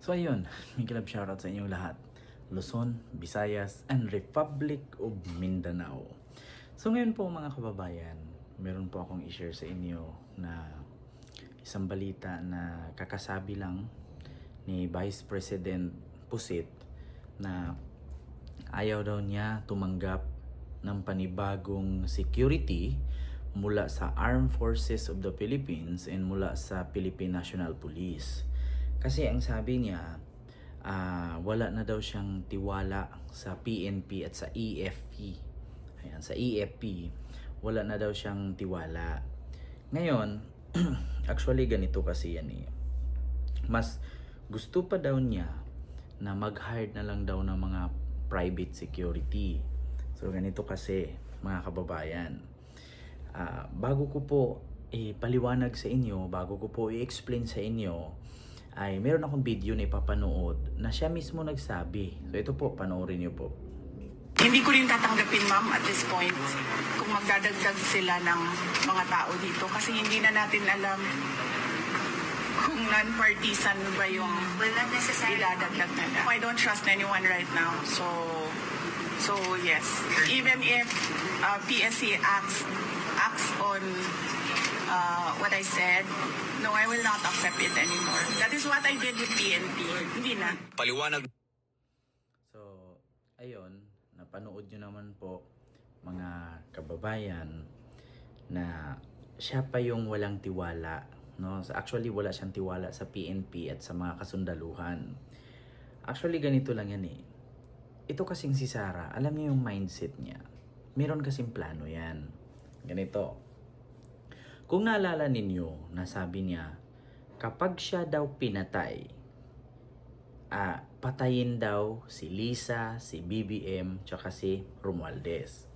So ayun, may club shoutout sa inyong lahat. Luzon, Visayas, and Republic of Mindanao. So ngayon po mga kababayan, meron po akong i-share sa inyo na isang balita na kakasabi lang ni Vice President Pusit na ayaw daw niya tumanggap ng panibagong security mula sa Armed Forces of the Philippines and mula sa Philippine National Police. Kasi ang sabi niya, wala na daw siyang tiwala sa PNP at sa EFP. Ayan, sa EFP, wala na daw siyang tiwala. Ngayon, actually ganito kasi yan eh. Mas gusto pa daw niya na mag-hire na lang daw ng mga private security. So ganito kasi mga kababayan. Bago ko po ipaliwanag sa inyo, bago ko po i-explain sa inyo, ay meron akong video na ipapanood na siya mismo nagsabi. So ito po, panoorin niyo po. Hindi ko rin tatanggapin, ma'am, at this point kung magdadagdag sila ng mga tao dito kasi hindi na natin alam kung non-partisan ba yung idadagdag nila. I don't trust anyone right now. So yes. Even if PSC acts on what I said, no, I will not accept it anymore. That is what I did with PNP. Hindi na. Paliwanag. So, ayun, napanood nyo naman po mga kababayan na siya pa yung walang tiwala. No? Actually, wala siyang tiwala sa PNP at sa mga kasundaluhan. Actually, ganito lang yan eh. Ito kasing si Sara, alam niyo yung mindset niya. Meron kasing plano yan. Ganito. Kung naalala ninyo, nasabi niya, kapag siya daw pinatay, patayin daw si Lisa, si BBM, tsaka si Romualdez.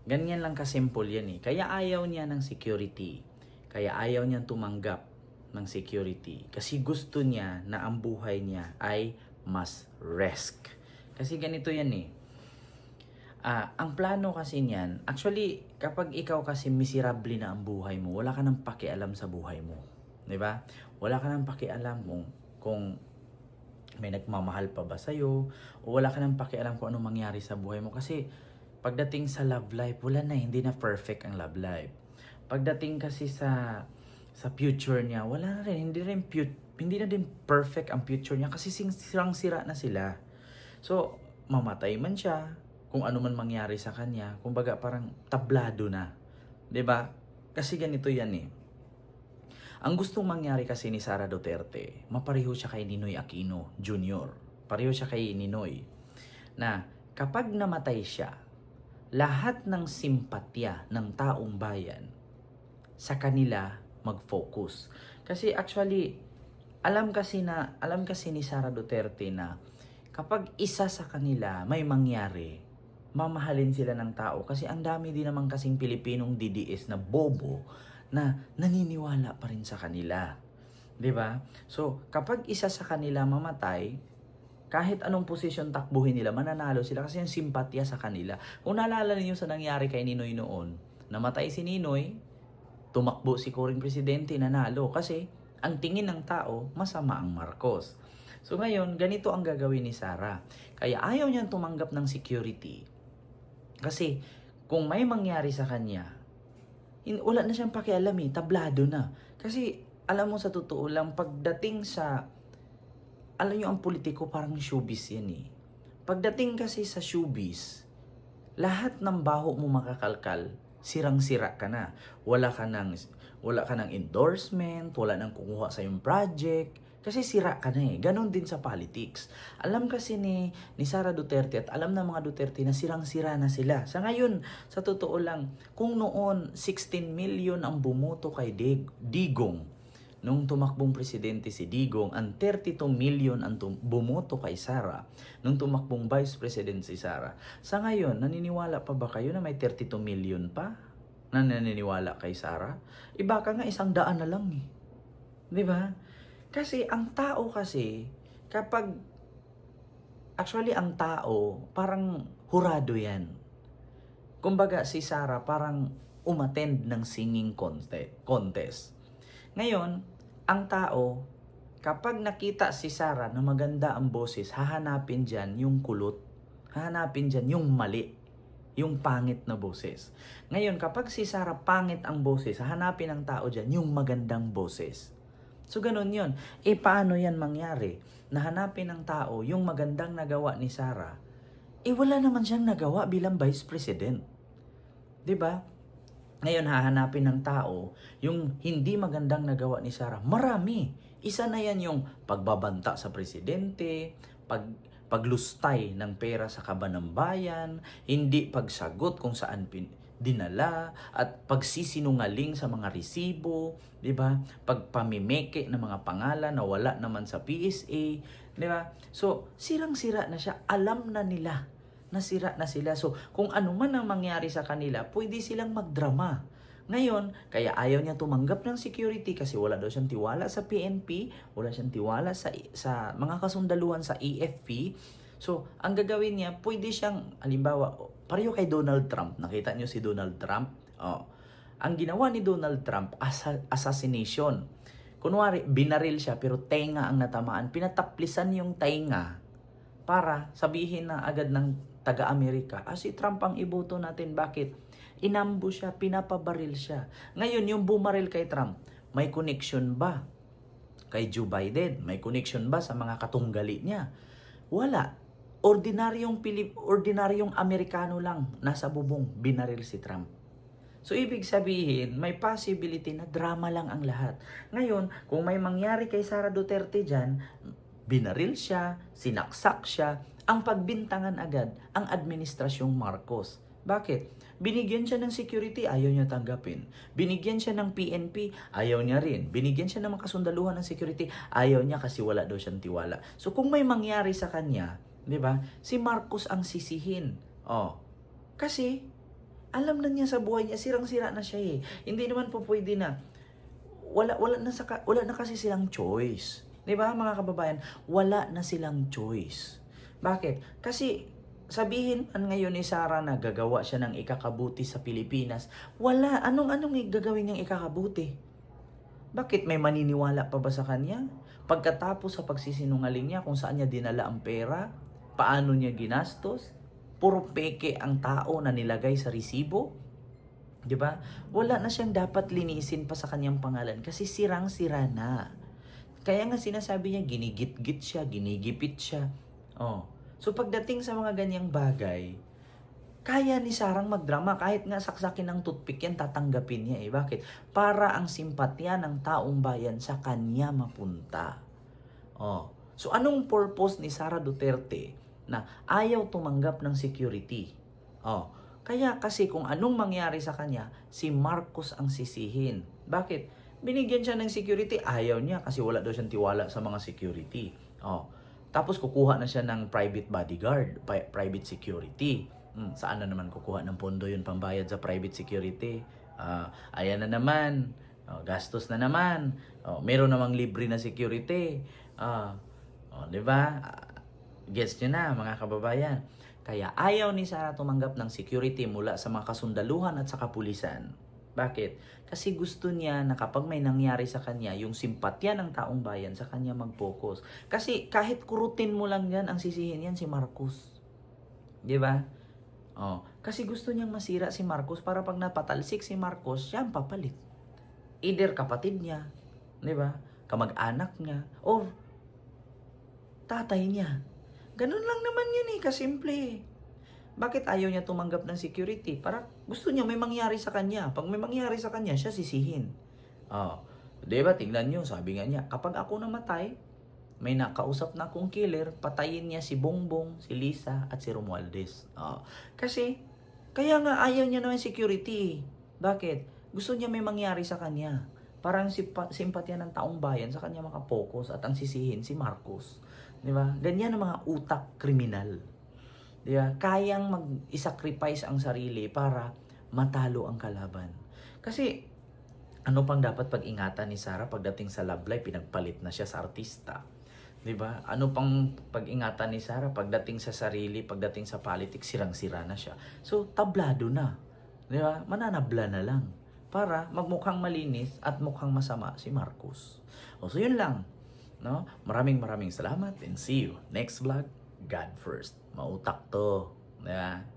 Ganyan lang kasimple yan eh. Kaya ayaw niya ng security. Kaya ayaw niyang tumanggap ng security. Kasi gusto niya na ang buhay niya ay mas risk. Kasi ganito yan eh. Ang plano kasi niyan, actually, kapag ikaw kasi miserable na ang buhay mo, wala ka nang pakialam sa buhay mo. Di ba? Wala ka nang pakialam kung may nagmamahal pa ba sa'yo, o wala ka nang pakialam kung anong mangyari sa buhay mo. Kasi pagdating sa love life, wala na, hindi na perfect ang love life. Pagdating kasi sa future niya, wala na rin, hindi na din perfect ang future niya kasi sirang-sira na sila. So, mamatay man siya, kung ano man mangyari sa kanya, kumbaga parang tablado na. 'Di ba? Kasi ganito yan eh. Ang gustong mangyari kasi ni Sara Duterte, mapareho siya kay Ninoy Aquino Jr. Pareho siya kay Ninoy. Na kapag namatay siya, lahat ng simpatya ng taong bayan sa kanila mag-focus. Kasi actually, alam kasi ni Sara Duterte na kapag isa sa kanila may mangyari, mamahalin sila ng tao kasi ang dami din naman kasing Pilipinong DDS na bobo na naniniwala pa rin sa kanila. 'Di ba? So, kapag isa sa kanila mamatay, kahit anong posisyon takbuhin nila, mananalo sila kasi yung simpatya sa kanila. Kung naalala niyo sa nangyari kay Ninoy noon, namatay si Ninoy, tumakbo si Coring Presidente, nanalo kasi ang tingin ng tao, masama ang Marcos. So ngayon, ganito ang gagawin ni Sara. Kaya ayaw niyang tumanggap ng security. Kasi kung may mangyari sa kanya, wala na siyang pakialam eh, tablado na. Kasi alam mo sa totoo lang, pagdating sa, alam nyo ang politiko parang showbiz yan eh. Pagdating kasi sa showbiz, lahat ng baho mo makakalkal, sirang-sira ka na. Wala ka ng endorsement, wala nang kukuha sa yung project, kasi sira ka na eh. Ganon din sa politics. Alam kasi ni Sara Duterte at alam ng mga Duterte na sirang-sira na sila. Sa ngayon, sa totoo lang, kung noon 16 million ang bumoto kay Digong, nung tumakbong presidente si Digong, ang 32 million ang bumoto kay Sara, nung tumakbong vice president si Sara. Sa ngayon, naniniwala pa ba kayo na may 32 million pa na naniniwala kay Sara? Iba ka nga 100 na lang eh. 'Di ba? Kasi ang tao kasi, actually ang tao, parang hurado yan. Kumbaga si Sara parang umattend ng singing contest. Ngayon, ang tao, kapag nakita si Sara na maganda ang boses, hahanapin dyan yung kulot. Hahanapin dyan yung mali. Yung pangit na boses. Ngayon, kapag si Sara pangit ang boses, hahanapin ng tao dyan yung magandang boses. So, ganun yun. Paano yan mangyari? Nahanapin ng tao yung magandang nagawa ni Sara. Wala naman siyang nagawa bilang Vice President. 'Di ba? Ngayon, hahanapin ng tao yung hindi magandang nagawa ni Sara. Marami. Isa na yan yung pagbabanta sa presidente, paglustay ng pera sa kaban ng bayan, hindi pagsagot kung saan dinala, at pagsisinungaling sa mga resibo, 'di ba? Pagpamimeke ng mga pangalan na wala naman sa PSA, 'di ba? So, sirang-sira na siya. Alam na nila na sira na sila. So, kung ano man ang mangyari sa kanila, pwede silang magdrama. Ngayon, kaya ayaw niya tumanggap ng security kasi wala daw siyang tiwala sa PNP, wala siyang tiwala sa mga kasundaluhan sa AFP. So, ang gagawin niya, pwede siyang, halimbawa, pareho kay Donald Trump. Nakita niyo si Donald Trump? Oh. Ang ginawa ni Donald Trump, assassination. Kunwari, binaril siya pero tenga ang natamaan. Pinataplisan yung tenga para sabihin na agad ng taga-Amerika, si Trump ang iboto natin. Bakit? Inambo siya, pinapabaril siya. Ngayon, yung bumaril kay Trump, may connection ba kay Joe Biden? May connection ba sa mga katunggali niya? Wala. Ordinaryong Amerikano lang nasa bubong, binaril si Trump. So, ibig sabihin, may possibility na drama lang ang lahat. Ngayon, kung may mangyari kay Sara Duterte dyan, binaril siya, sinaksak siya, ang pagbintangan agad ang administrasyong Marcos. Bakit? Binigyan siya ng security, ayaw niya tanggapin. Binigyan siya ng PNP, ayaw niya rin. Binigyan siya ng mga kasundaluhan ng security, ayaw niya kasi wala daw siyang tiwala. So kung may mangyari sa kanya, 'di ba? Si Marcos ang sisihin. Kasi alam na niya sa buhay niya, sirang-sira na siya eh. Hindi naman po pwede na wala na kasi silang choice. 'Di ba, mga kababayan? Wala na silang choice. Bakit? Kasi sabihin man ngayon ni Sara na gagawa siya ng ikakabuti sa Pilipinas, wala. Anong gagawin niyang ikakabuti? Bakit? May maniniwala pa ba sa kanya? Pagkatapos sa pagsisinungaling niya kung saan niya dinala ang pera, paano niya ginastos, puro peke ang tao na nilagay sa resibo, 'di ba? Wala na siyang dapat linisin pa sa kanyang pangalan kasi sirang-sira na. Kaya nga sinasabi niya, ginigit-git siya, ginigipit siya. So pagdating sa mga ganyang bagay, kaya ni Sarang magdrama. Kahit nga saksakin ng toothpick yan, tatanggapin niya eh. Bakit? Para ang simpatya ng taong bayan sa kanya mapunta. So anong purpose ni Sara Duterte na ayaw tumanggap ng security? Kaya kasi kung anong mangyari sa kanya, si Marcos ang sisihin. Bakit? Binigyan siya ng security, ayaw niya kasi wala daw siyang tiwala sa mga security. Tapos kukuha na siya ng private bodyguard, private security. Saan na naman kukuha ng pondo yun pambayad sa private security? Ayan na naman, gastos na naman, meron namang libre na security. Di ba? Gets nyo na, mga kababayan. Kaya ayaw ni Sara tumanggap ng security mula sa mga kasundaluhan at sa kapulisan. Bakit? Kasi gusto niya na kapag may nangyari sa kanya, yung simpatya ng taong bayan sa kanya mag-focus. Kasi kahit kurutin mo lang yan, ang sisihin yan si Marcos. Di ba? Kasi gusto niyang masira si Marcos para pag napatalsik si Marcos, siya ang papalit. Either kapatid niya, di ba? Kamag-anak niya, or tatay niya. Ganun lang naman yun eh, kasimple. Bakit ayaw niya tumanggap ng security? Para gusto niya may mangyari sa kanya. Pag may mangyari sa kanya, siya sisihin. Diba? Tignan niyo, sabi nga niya, kapag ako namatay, may nakausap na akong killer, patayin niya si Bongbong, si Lisa, at si Romualdez. Kasi, kaya nga ayaw niya naman security. Bakit? Gusto niya may mangyari sa kanya. Parang simpatya ng taong bayan sa kanya makapokus at ang sisihin si Marcos. Diba? Ganyan ang mga utak kriminal. Diba? Kayang mag-sacrifice ang sarili para matalo ang kalaban. Kasi, ano pang dapat pag-ingatan ni Sara pagdating sa love life, pinagpalit na siya sa artista. Diba? Ano pang pag-ingatan ni Sara pagdating sa sarili, pagdating sa politics, sirang-sira na siya. So, tablado na. Diba? Mananabla na lang. Para magmukhang malinis at mukhang masama si Marcos. So, yun lang. No? Maraming salamat and see you next vlog. God first. Mautak to. Diba?